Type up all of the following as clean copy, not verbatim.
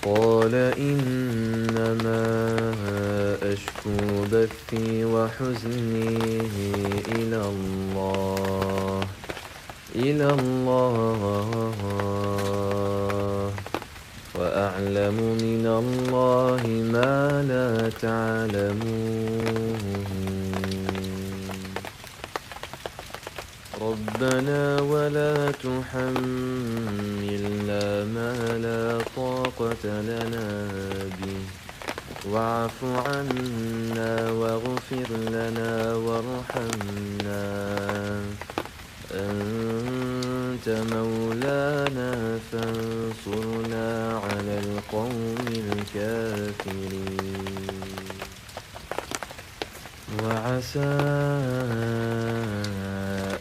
قال إنما أشكو بثي وحزني إلى الله وأعلم من الله ما لا تعلمون ربنا ولا تحملنا ما لا طاقة لنا به واعف عنا واغفر لنا وارحمنا أنت مولانا فانصرنا على القوم الكافرين وعسى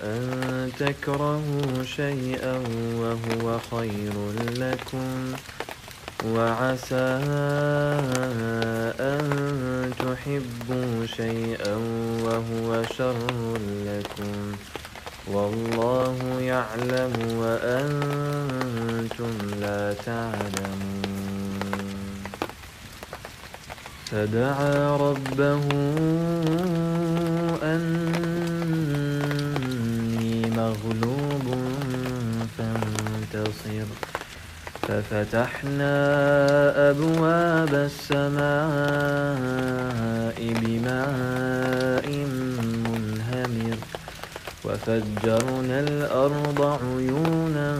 أن تكرهوا شيئا وهو خير لكم وعسى أن تحبوا شيئا وهو شر لكم والله يعلم وأنتم لا تعلمون فدعا ربه أني مغلوب فانتصر ففتحنا أبواب السماء بماء منهمر وفجرنا الأرض عيونا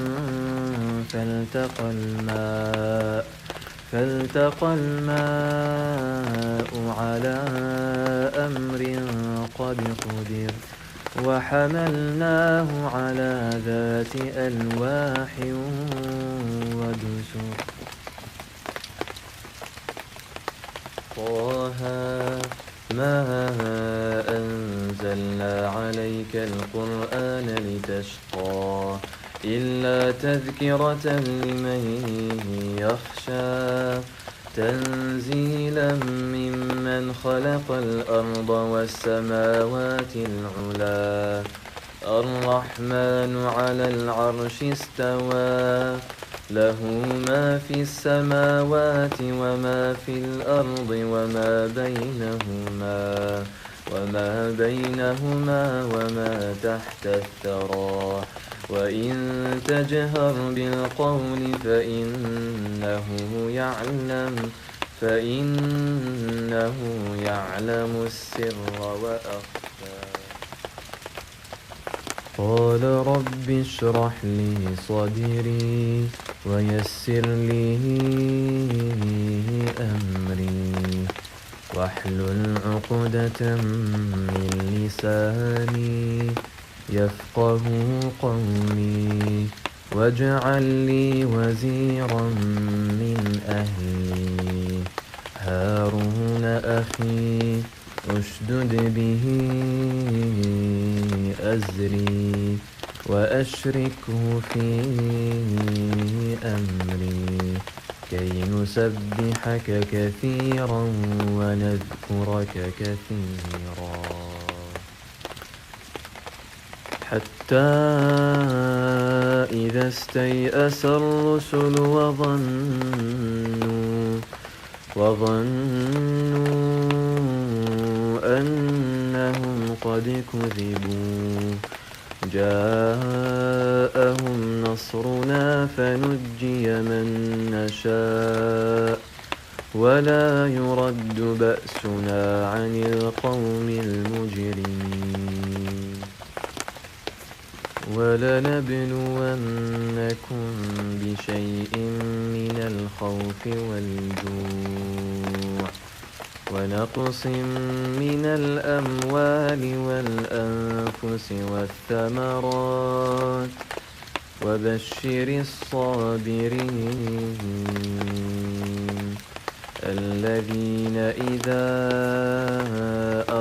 فالتقى الماء على أمر قد قدر وحملناه على ذات ألواح ودسر طه ما أنزلنا عليك القرآن لتشقى إلا تذكرة لمن يخشى تنزيلا ممن خلق الأرض والسماوات العلا الرحمن على العرش استوى له ما في السماوات وما في الأرض وما بينهما وما تحت الثرى وإن تجهر بالقول فإنه يعلم السر وأخفى قال رب اشرح لي صدري ويسر لي أمري واحلل عقدة من لساني يفقه قولي واجعل لي وزيرا من أهلي هارون أخي أشدد به أزري وأشركه في أمري كي نسبحك كثيرا ونذكرك كثيرا حتى إذا استيأس الرسل وظنوا أنهم قد كذبوا جاءهم نصرنا فنجي من نشاء ولا يرد بأسنا عن القوم المجرمين ولنبلونكم بشيء من الخوف والجوع ونقص من الأموال والأنفس والثمرات وبشر الصابرين الذين إذا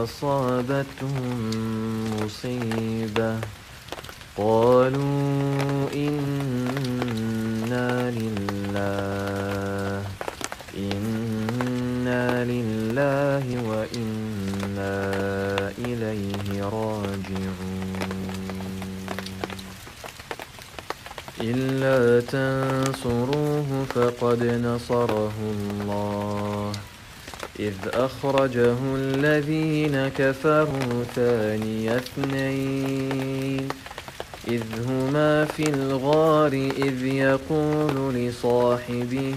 أصابتهم مصيبة قالوا إنا لله وإنا إليه راجعون إلا تنصروه فقد نصره الله إذ أخرجه الذين كفروا ثاني اثنين إذ هما في الغار إذ يقول لصاحبه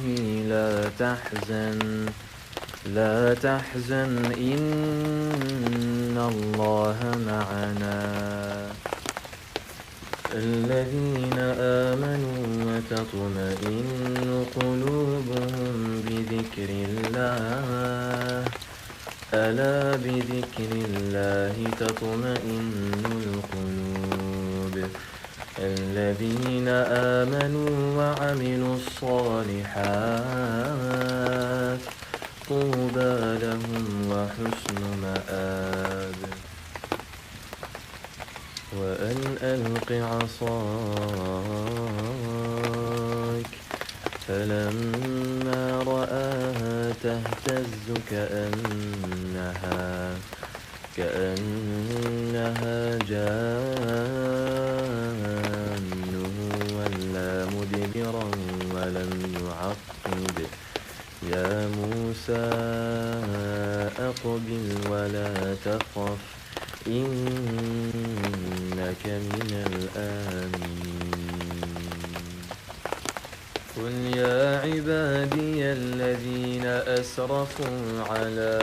لا تحزن إن الله معنا الذين آمنوا وتطمئن قلوبهم بذكر الله ألا بذكر الله تطمئن القلوب الذين آمنوا وعملوا الصالحات طوبى لهم وحسن مآب وأن ألق عصاك فلما رآها تهتز كأنها جان ولا مدبرا ولم يعقب يا موسى أقبل ولا تخف إنك من الآمنين قل يا عبادي الذين أسرفوا على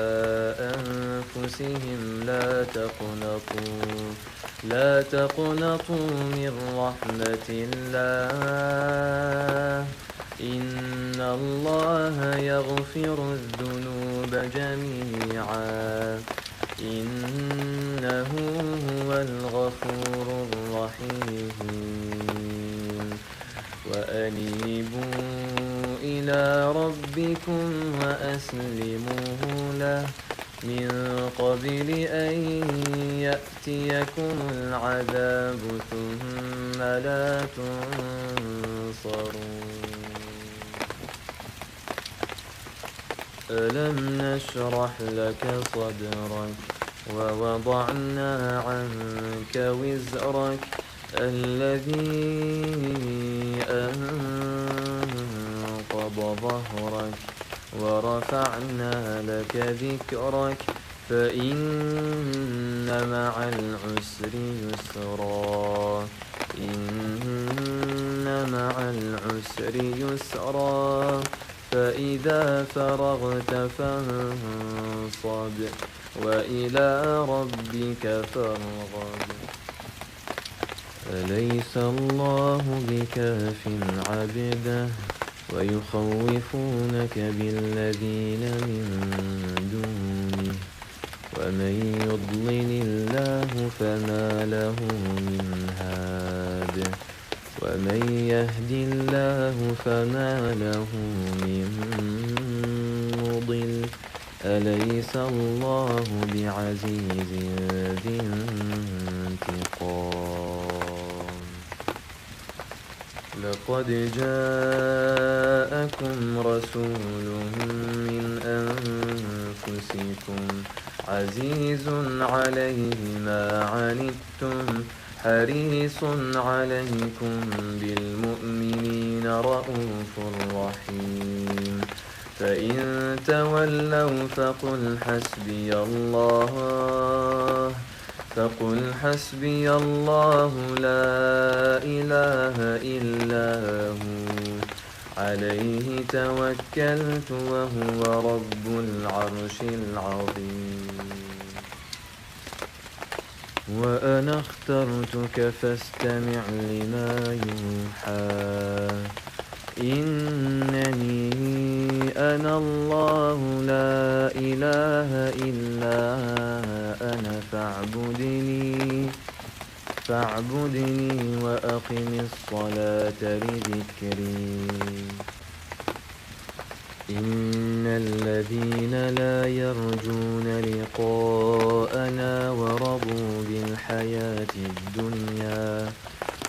أنفسهم لا تقنطوا من رحمة الله إن الله يغفر الذنوب جميعا إنه هو الغفور الرحيم وأنيبوا إلى ربكم وأسلموا له من قبل أن يأتيكم العذاب ثم لا تنصرون ألم نشرح لك صدرك ووضعنا عنك وزرك الذي أنقض ظهرك ورفعنا لك ذكرك فإن مع العسر يسرا إن مع العسر يسرا فإذا فرغت فانصب وإلى ربك فارغب أليس الله بكاف عبده ويخوفونك بالذين من دونه ومن يضلل الله فما له من هاد ومن يهد الله فما له من مضل أليس الله بعزيز ذي انتقام لقد جاءكم رسول من أنفسكم عزيز عليه ما عنتم حريص عليكم بالمؤمنين رءوف رحيم فإن تولوا فقل حسبي الله لا إله إلا هو عليه توكلت وهو رب العرش العظيم وأنا اخترتك فاستمع لما يوحى إنني أنا الله لا إله إلا أنا فاعبدني وأقم الصلاة لذكري إن الذين لا يرجون لقاءنا ورضوا بالحياة الدنيا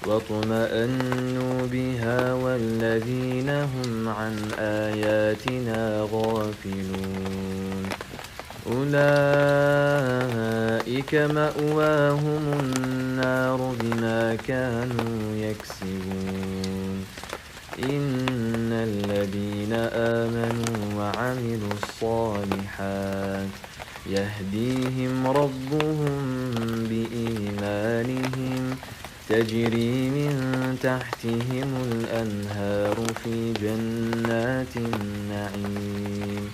واطمأنوا بها والذين هم عن آياتنا غافلون أولئك مأواهم النار بما كانوا يكسبون إن الذين آمنوا وعملوا الصالحات يهديهم ربهم بإيمانهم تجري من تحتهم الأنهار في جنات النعيم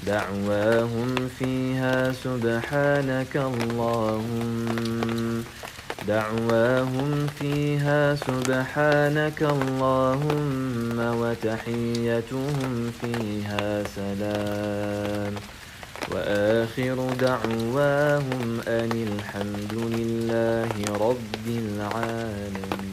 دعواهم فيها سبحانك اللهم وتحيتهم فيها سلام وآخر دعواهم أن الحمد لله رب العالمين.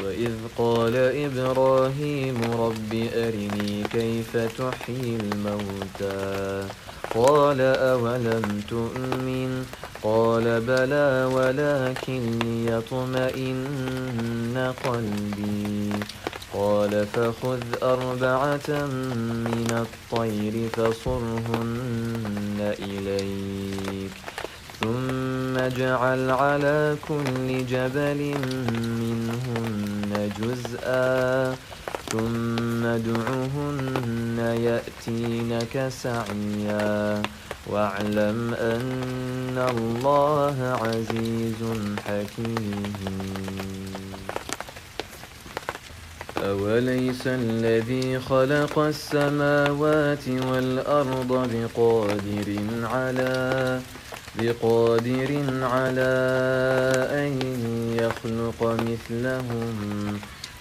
وإذ قال إبراهيم رب أرني كيف تحيي الموتى قال أولم تؤمن قال بلى ولكن ليطمئن قلبي قال فخذ 4 من الطير فصرهن إليك ثم اجعل على كل جبل منهن جزءا ثم ادعهن يأتينك سعيا واعلم أن الله عزيز حكيم. أوليس الذي خلق السماوات والأرض بقادر على أن يخلق مثلهم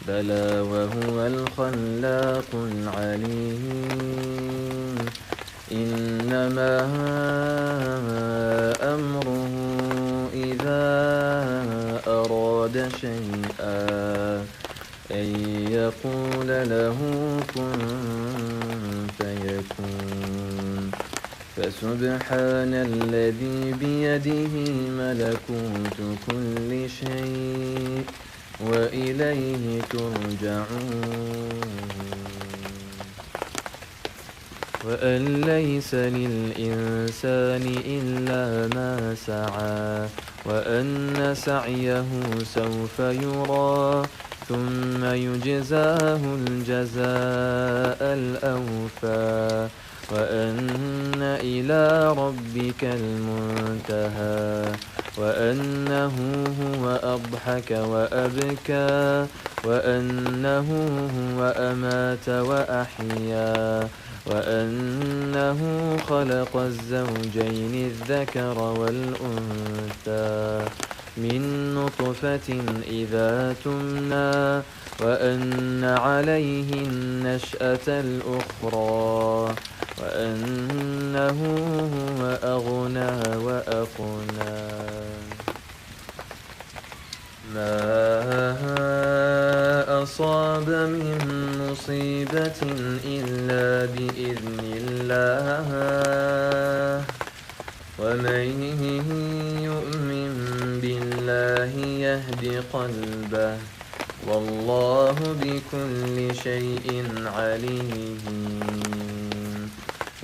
بلى وهو الخلاق العليم. إنما أمره إذا أراد شيئا أن يقول له كن فيكون فسبحان الذي بيده ملكوت كل شيء وإليه ترجعون. وأن ليس للإنسان إلا ما سعى وأن سعيه سوف يرى ثم يجزاه الجزاء الأوفى وأن إلى ربك المنتهى وأنه هو أضحك وأبكى وأنه هو أمات وأحيا وأنه خلق الزوجين الذكر والأنثى من نطفة إذا تمنى وأن عليه النشأة الأخرى وأنه هو أغنى وأقنى. ما أصاب من مصيبة إلا بإذن الله ومن يؤمن بالله يهد قلبه والله بكل شيء عليم.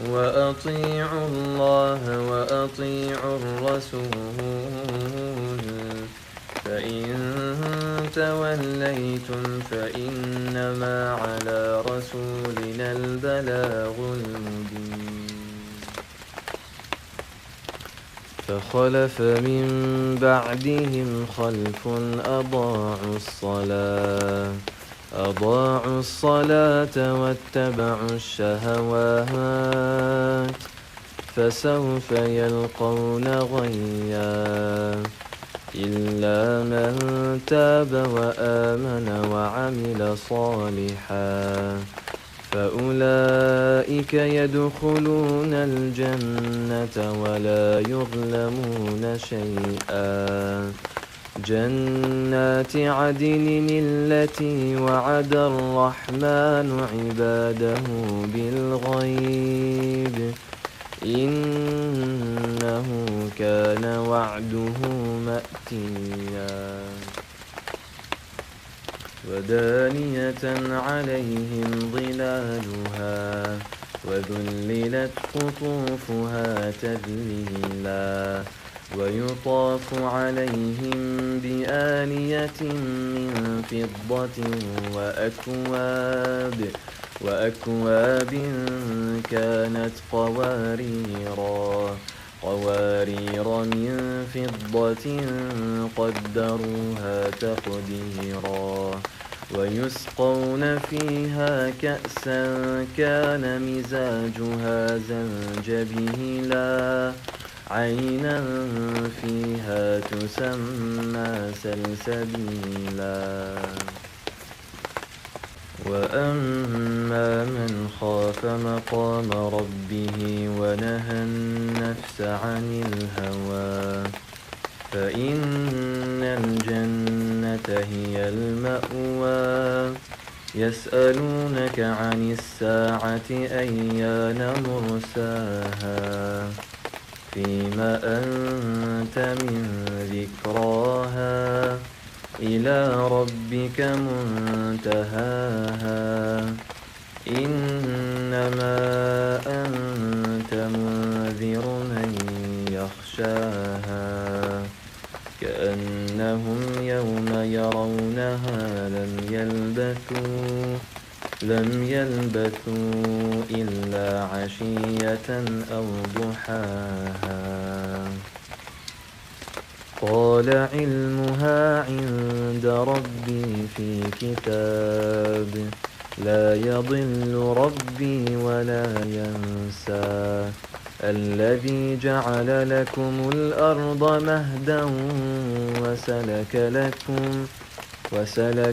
وأطيعوا الله وأطيعوا الرسول فإن توليتم فإنما على رسولنا البلاغ المبين. فخلف من بعدهم خلف أضاعوا الصلاة واتبعوا الشهوات فسوف يلقون غيا إلا من تاب وآمن وعمل صالحا فأولئك يدخلون الجنة ولا يظلمون شيئا. جنات عدن التي وعد الرحمن عباده بالغيب إنه كان وعده مأتيا. ودانية عليهم ظلالها وذللت قطوفها تذليلا ويطاف عليهم بآنية من فضة وأكواب كانت قوارير من فضة قدروها تقديرا ويسقون فيها كأسا كان مزاجها زنجبيلا عينا فيها تسمى سلسبيلا وأما من خاف مقام ربه ونهى النفس عن الهوى فإن الجنة هي المأوى يسألونك عن الساعة أيان مرساها فيما أنت من ذكراها إلى ربك منتهاها إنما أنت منذر من يخشاها كأنهم يوم يرونها لم يلبثوا إلا عشية أو ضحاها قال علمها عند ربي في كتاب لا يضل ربي ولا ينسى الذي جعل لكم الأرض مهدا وسلك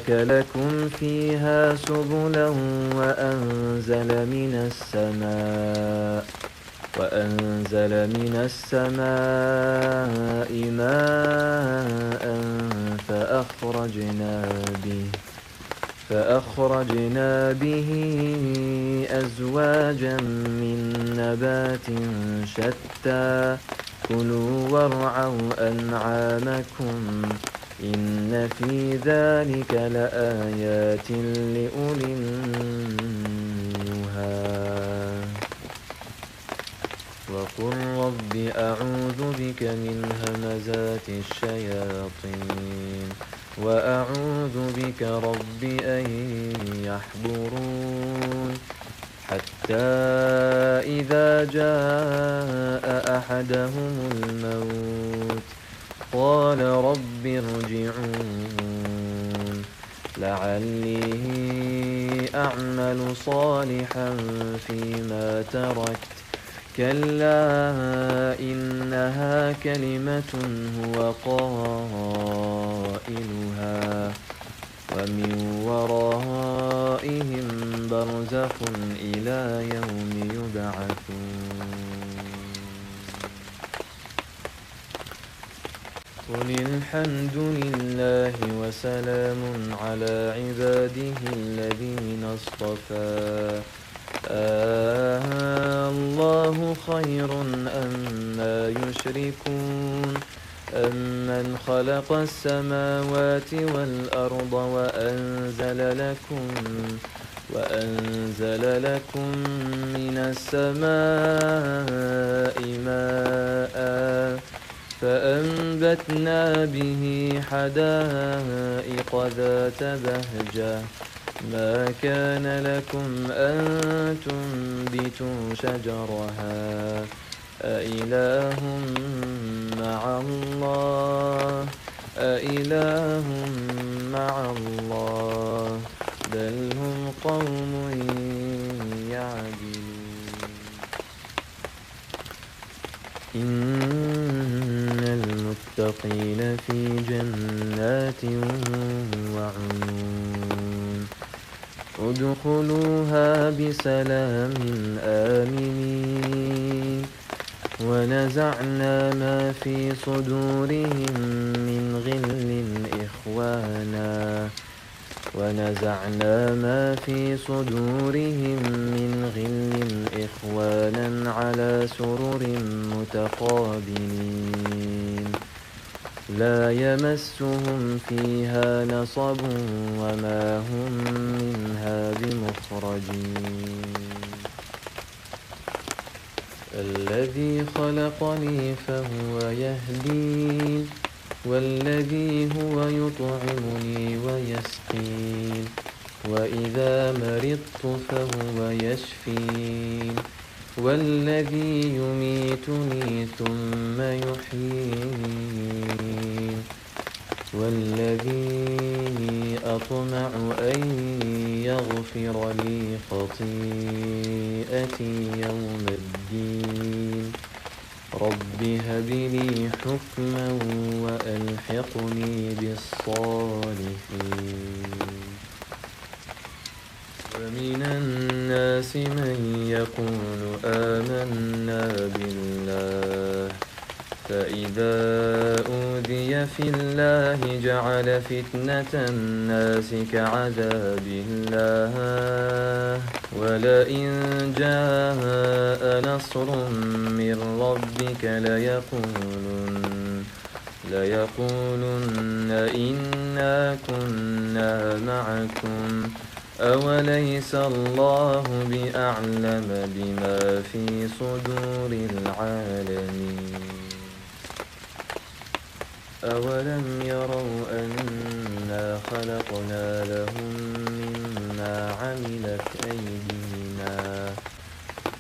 لكم فيها سبلا وأنزل من السماء ماء فأخرجنا به أزواجا من نبات شتى كلوا وارعوا أنعامكم إن في ذلك لآيات لأولي النهى وقل رب أعوذ بك من همزات الشياطين وأعوذ بك رب أن يحضرون حتى إذا جاء أحدهم الموت قال رب ارجعون لعلي أعمل صالحا فيما تركت كلا إنها كلمة هو قائلها ومن ورائهم برزخ إلى يوم يبعثون قل الحمد لله وسلام على عباده الذين اصطفى الله خير أما يشركون أمن خلق السماوات والأرض وأنزل لكم من السماء ماء فأنبتنا به حدائق ذات بهجة ما كان لكم أن تنبتوا شجرها أإله مع الله بل هم قوم يعدلون إن المتقين في جنات وعيون ادخلوها بسلام آمنين ونزعنا ما في صدورهم من غل إخوانا على سرر متقابلين لا يمسهم فيها نصب وما هم منها بمخرجين الذي خلقني فهو يهدين والذي هو يطعمني ويسقين وإذا مرضت فهو يشفين والذي يميتني ثم يحيين والذي أطمع أن يغفر لي خطيئتي يوم الدين رب هب لي حكما وألحقني بالصالحين ومن الناس من يقول آمنا بالله فإذا أوذي في الله جعل فتنة الناس كعذاب الله ولئن جاء نصر من ربك ليقولن إنا كنا معكم أوليس الله بأعلم بما في صدور العالمين أولم يروا أنا خلقنا لهم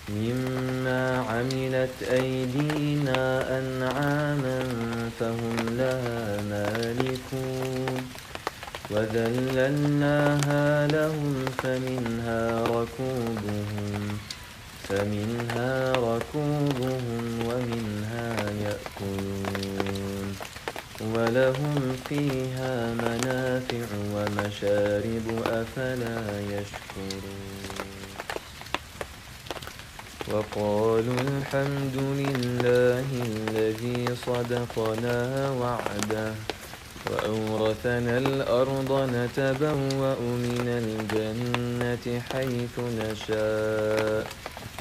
مما عملت أيدينا أنعاما فهم لها مالكون وذللناها لهم فمنها ركوبهم ومنها يأكلون ولهم فيها منافع ومشارب أفلا يشكرون وقالوا الحمد لله الذي صدقنا وعده وأورثنا الأرض نتبوأ من الجنة حيث نشاء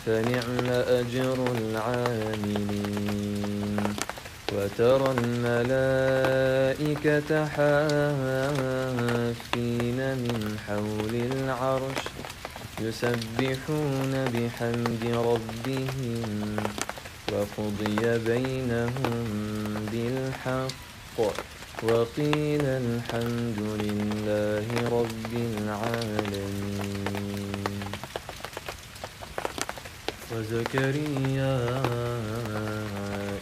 فنعم أجر العاملين وترى الملائكة حافين من حول العرش يسبحون بحمد ربهم وقضي بينهم بالحق وقيل الحمد لله رب العالمين وزكريا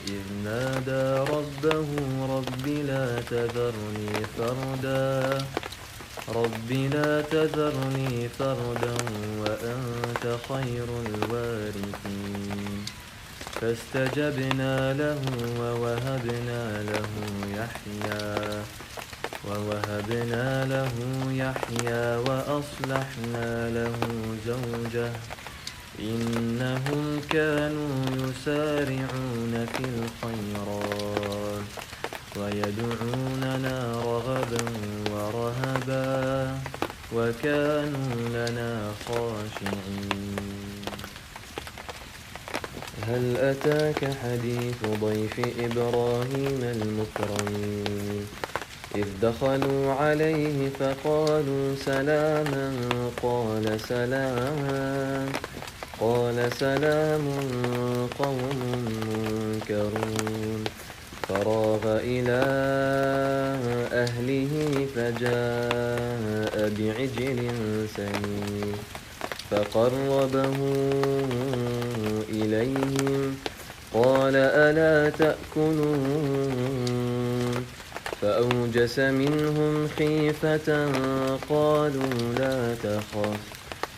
إذ نادى ربه رب لا تذرني فردا وأنت خير الوارثين فاستجبنا له ووهبنا له يحيى وأصلحنا له زوجه إنهم كانوا يسارعون في الخيرات ويدعوننا رغبا ورهبا وكانوا لنا خاشعين هل أتاك حديث ضيف إبراهيم المكرمين إذ دخلوا عليه فقالوا سلاما قال سلام قوم منكرون فراغ إلى أهله فجاء بعجل سمين فقربه إليهم قال ألا تأكلون فأوجس منهم خيفة قالوا لا تخف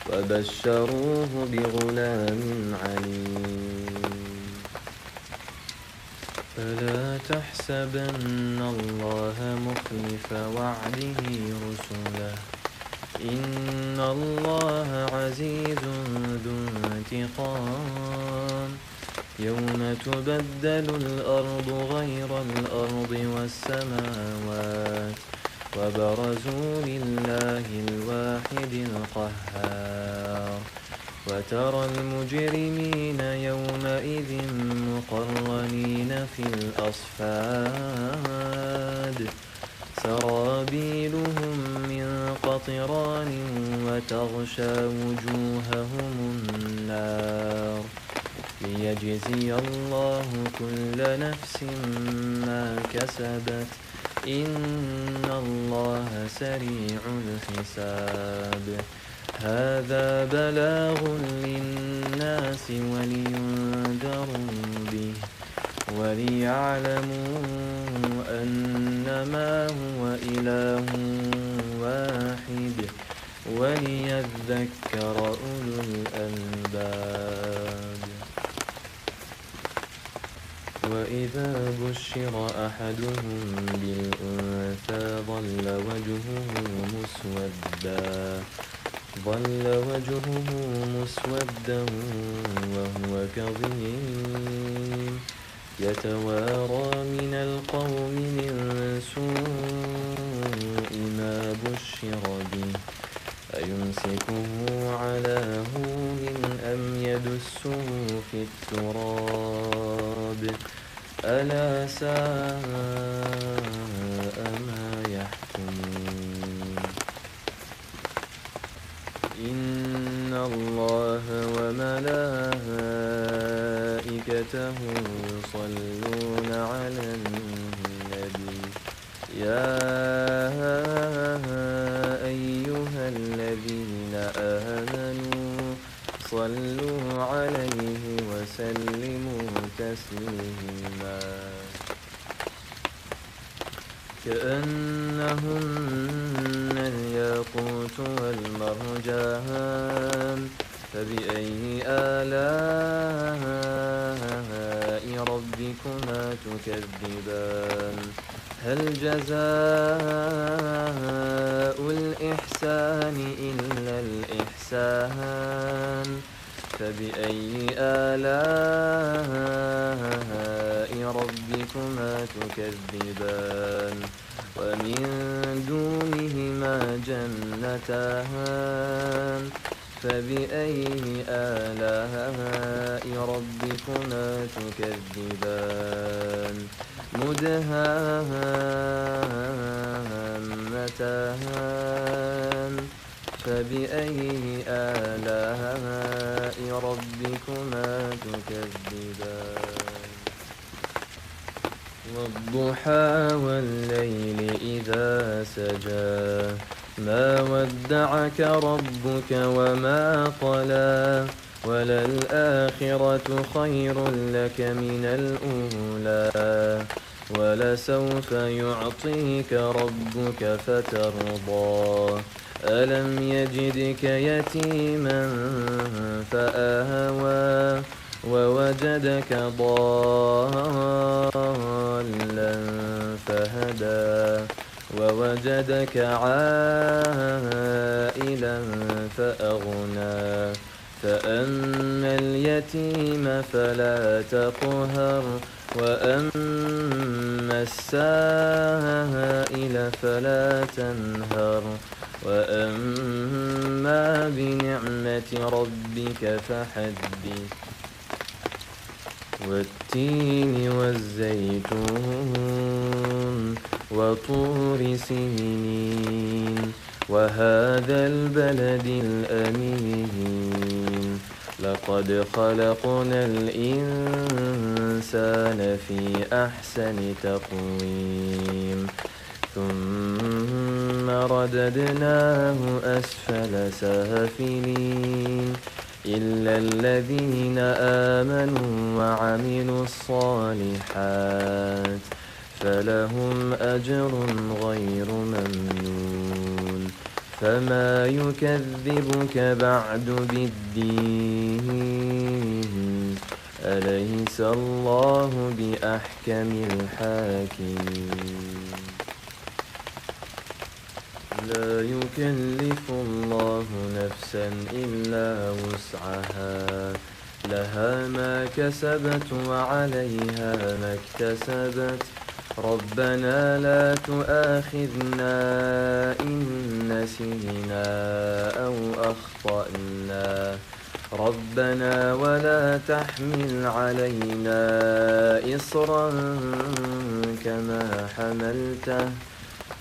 وبشروه بغلام عليم فلا تحسبن الله مخلف وعده رسله إن الله عزيز ذو انتقام يوم تبدل الأرض غير الأرض والسماوات وبرزوا لله الواحد القهار وترى المجرمين يومئذ مقرنين في الأصفاد سرابيلهم من قطران وتغشى وجوههم النار ليجزي الله كل نفس ما كسبت إن الله سريع الحساب هذا بلاغ للناس ولينذروا به وليعلموا أنما هو إله واحد وليذكر أولو الألباب وإذا بشر أحدهم بالأنثى ظل وجهه مسودا وهو كظيم يتوارى من القوم من سوء ما بشر به أيمسكه على هون أم يدسه في التراب ألا ساء ما يحكمون إن الله وملائكته يصلون على النبي يا أيها الذين آمنوا صلوا عليه وسلموا تسليما كأنهن الياقوت والمرجان فبأي آلاء ربكما تكذبان هل جزاء الإحسان إلا الإحسان فبأي آلاء ربكما تكذبان ومن دونهما جنتان فبأي آلاء ربكما تكذبان مدهامتان فبأي آلاء ربكما تكذبان والضحى والليل إذا سجى ما ودعك ربك وما قلى وللآخرة خير لك من الأولى ولسوف يعطيك ربك فترضى ألم يجدك يتيما فآوى ووجدك ضالا فهدى ووجدك عائلا فأغنى فأما اليتيم فلا تقهر وأما السائل فلا تنهر وأما بنعمة ربك فحدث والتين والزيتون وطور سينين وهذا البلد الأمين لقد خلقنا الإنسان في أحسن تقويم ثم رددناه أسفل سافلين إلا الذين آمنوا وعملوا الصالحات فلهم أجر غير ممنون فما يكذبك بعد بالدين أليس الله بأحكم الحاكمين لا يكلف الله نفسا إلا وسعها لها ما كسبت وعليها ما اكتسبت ربنا لا تؤاخذنا إن نسينا أو أخطأنا ربنا ولا تحمل علينا إصرا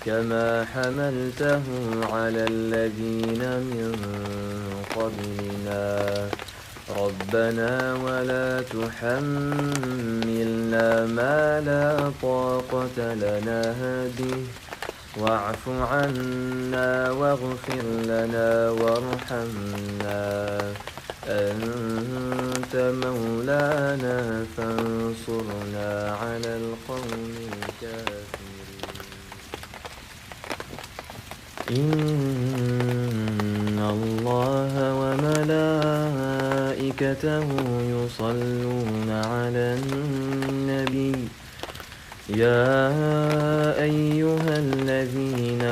كما حملته على الذين من قبلنا ربنا ولا تحملنا ما لا طاقة لنا به واعف عنا واغفر لنا وارحمنا أنت مولانا فانصرنا على القوم الكافرين. إن الله وملائكته يصلون على النبي يا أيها الذين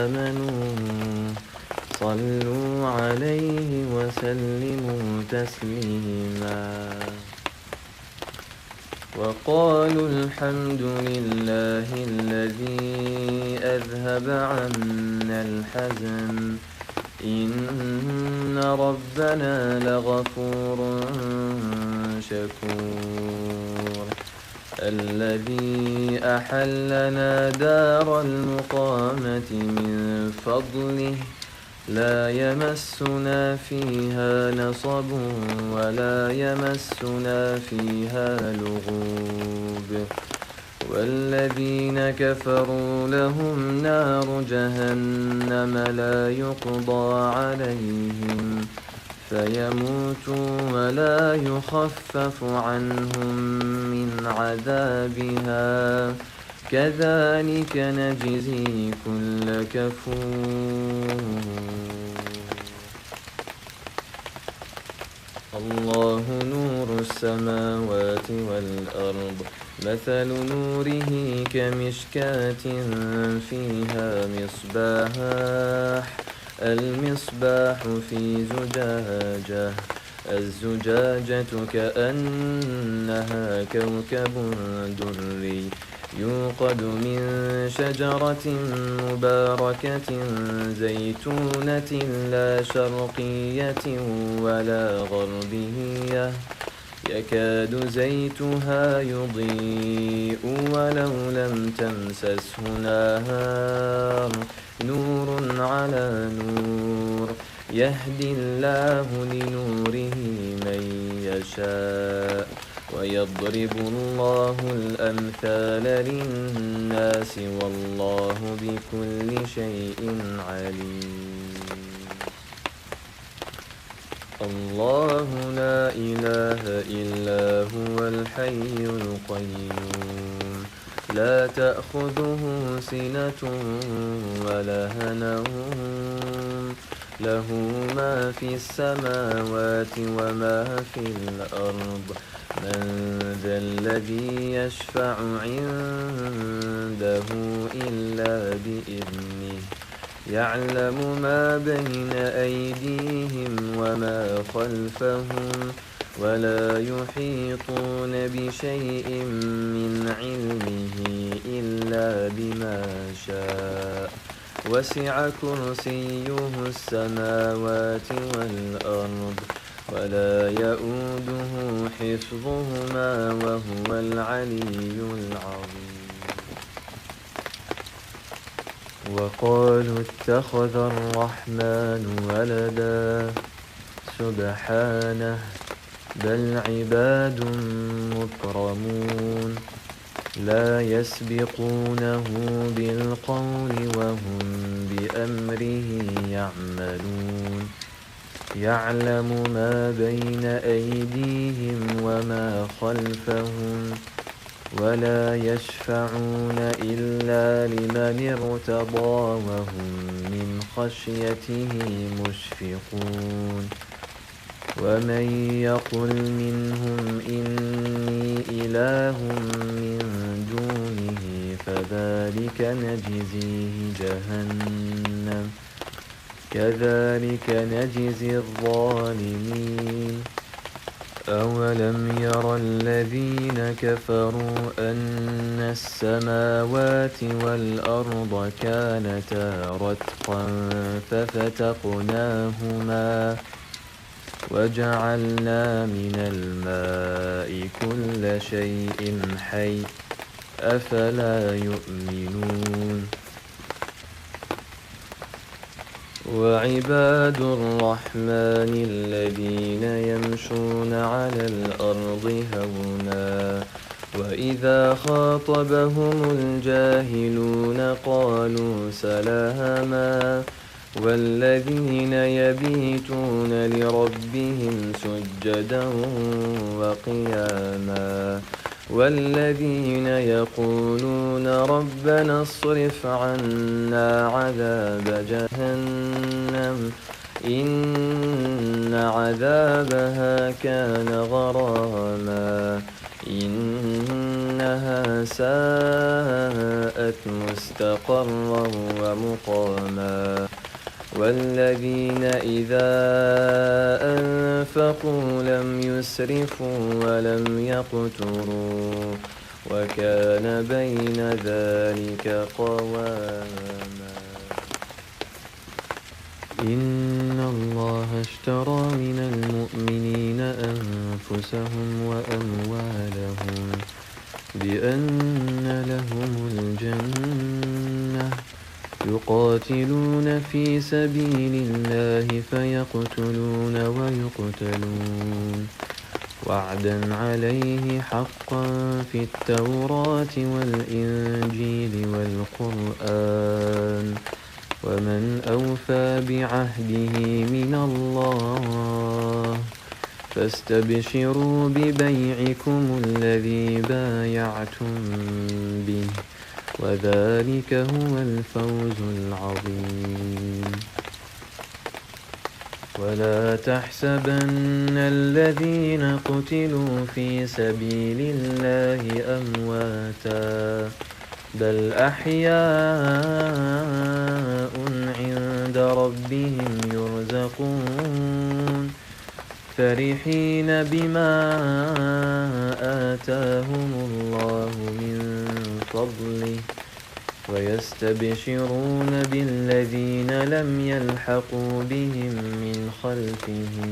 آمنوا صلوا عليه وسلموا تسليما. وقالوا الحمد لله الذي أذهب عنا الحزن إن ربنا لغفور شكور. الذي أحلنا دار المقامة من فضله لا يمسنا فيها نصب ولا يمسنا فيها لغوب. والذين كفروا لهم نار جهنم لا يقضى عليهم فيموتوا ولا يخفف عنهم من عذابها كذلك نجزي كل كفور. الله نور السماوات والأرض مثل نوره كمشكاة فيها مصباح المصباح في زجاجة الزجاجة كأنها كوكب دري يوقد من شجرة مباركة زيتونة لا شرقية ولا غربية يكاد زيتها يضيء ولو لم تمسسه نار نور على نور يهدي الله لنوره من يشاء ويضرب الله الأمثال للناس والله بكل شيء عليم. الله لا إله إلا هو الحي القيوم لا تأخذه سنة ولا نوم له ما في السماوات وما في الأرض من ذا الذي يشفع عنده إلا بإذنه يعلم ما بين أيديهم وما خلفهم ولا يحيطون بشيء من علمه إلا بما شاء وسع كرسيه السماوات والأرض ولا يؤوده حفظهما وهو العلي العظيم. وقالوا اتخذ الرحمن ولدا سبحانه بل عباد مكرمون لا يسبقونه بالقول وهم بأمره يعملون يعلم ما بين أيديهم وما خلفهم ولا يشفعون إلا لمن ارتضى وهم من خشيته مشفقون ومن يقل منهم إني إله من دونه فذلك نجزيه جهنم كذلك نجزي الظالمين. أولم ير الذين كفروا أن السماوات والأرض كانتا رتقا ففتقناهما وجعلنا من الماء كل شيء حي أفلا يؤمنون وعباد الرحمن الذين يمشون على الأرض هونا وإذا خاطبهم الجاهلون قالوا سلاما والذين يبيتون لربهم سجدا وقياما والذين يقولون ربنا اصرف عنا عذاب جهنم إن عذابها كان غراما إنها ساءت مستقرا ومقاما والذين إذا أنفقوا لم يسرفوا ولم يقتروا وكان بين ذلك قواما إن الله اشترى من المؤمنين أنفسهم وأموالهم بأن لهم الجنة يقاتلون في سبيل الله فيقتلون ويقتلون وعدا عليه حقا في التوراة والإنجيل والقرآن ومن أوفى بعهده من الله فاستبشروا ببيعكم الذي بايعتم به وذلك هو الفوز العظيم ولا تحسبن الذين قتلوا في سبيل الله أمواتا بل أحياء عند ربهم يرزقون فرحين بما آتاهم الله من فضله ويستبشرون بالذين لم يلحقوا بهم من خلفهم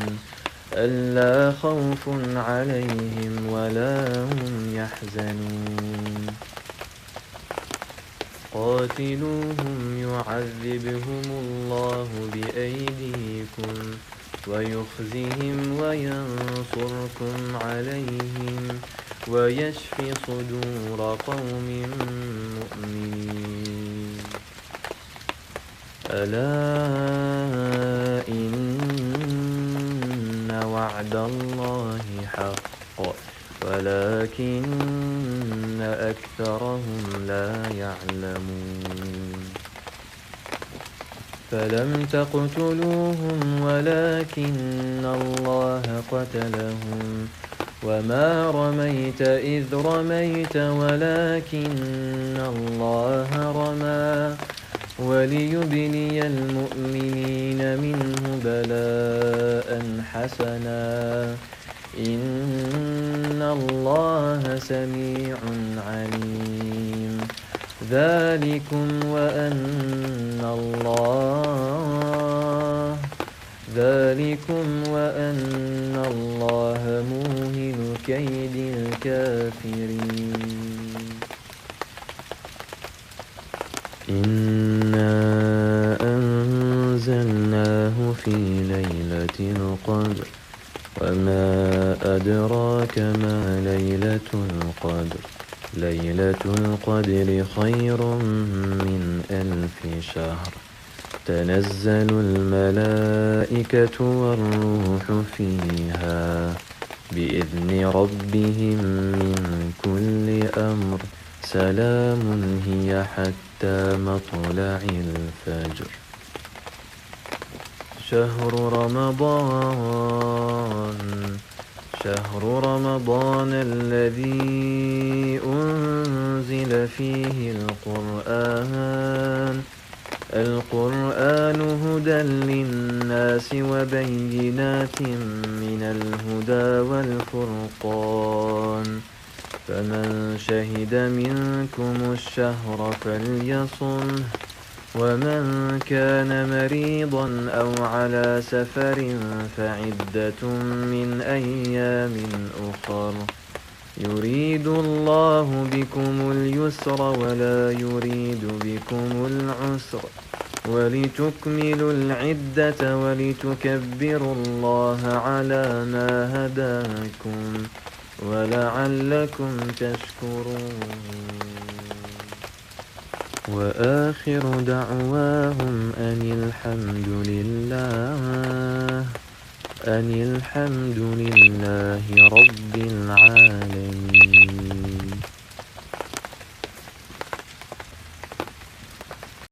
ألا خوف عليهم ولا هم يحزنون قاتلوهم يعذبهم الله بأيديكم ويخزهم وينصركم عليهم ويشف صدور قوم مؤمنين ألا إن وعد الله حق ولكن أكثرهم لا يعلمون فلم تقتلوهم ولكن الله قتلهم وما رميت إذ رميت ولكن الله رمى وليبلي المؤمنين منه بلاء حسنا إن الله سميع عليم ذلكم وأن الله موهن كيد الكافرين إنا أنزلناه في ليلة القدر وما أدراك ما ليلة القدر ليلة القدر خير من 1000 شهر تنزل الملائكة والروح فيها بإذن ربهم من كل أمر سلام هي حتى مطلع الفجر شهر رمضان الذي أنزل فيه القرآن هدى للناس وبينات من الهدى والفرقان فمن شهد منكم الشهر فليصمه ومن كان مريضا أو على سفر فعدة من أيام أخر يريد الله بكم اليسر ولا يريد بكم العسر ولتكملوا العدة ولتكبروا الله على ما هداكم ولعلكم تشكرون. وآخر دعواهم أن الحمد لله رب العالمين.